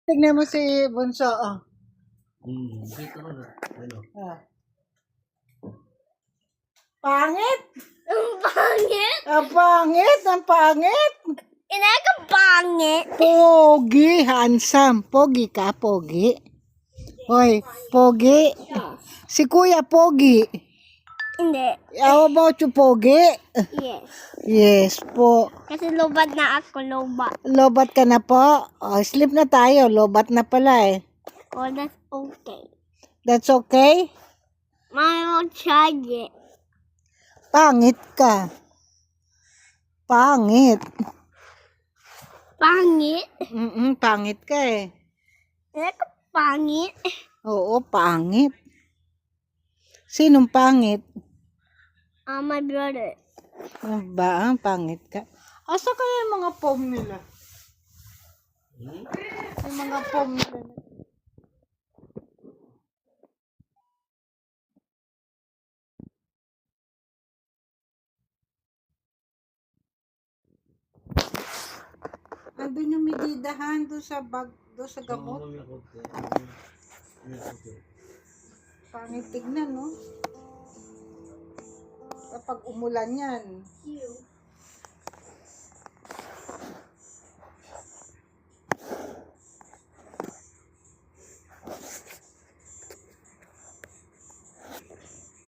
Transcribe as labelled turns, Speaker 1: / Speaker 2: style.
Speaker 1: Tignan mo si Bunso, oh.
Speaker 2: Dito ko na. Ano?
Speaker 1: Ah. Pangit?
Speaker 3: Ang pangit.
Speaker 1: Ang pangit, ang pangit.
Speaker 3: Inaka pangit.
Speaker 1: Pogi, handsome. Pogi ka, pogi. Hoy, pogi. Si Kuya Pogi.
Speaker 3: Hindi.
Speaker 1: How about you, Pogi?
Speaker 3: Yes.
Speaker 1: Yes po.
Speaker 3: Kasi lobat na ako, lobat.
Speaker 1: Lobat ka na po? Oh, sleep na tayo. Lobat na pala eh.
Speaker 3: Oh, that's okay.
Speaker 1: That's okay?
Speaker 3: I'll charge it.
Speaker 1: Pangit ka. Pangit.
Speaker 3: Pangit?
Speaker 1: Pangit ka eh.
Speaker 3: Inaka pangit.
Speaker 1: Oo, pangit. Sinong pangit?
Speaker 3: My brother.
Speaker 1: Ba, ang pangit ka? Asa kaya yung mga pom nila? Yung mga pom nila. Andun yung medidahan doon sa bag, doon sa gamot. Pangit tignan, no? Kapag umulan yan.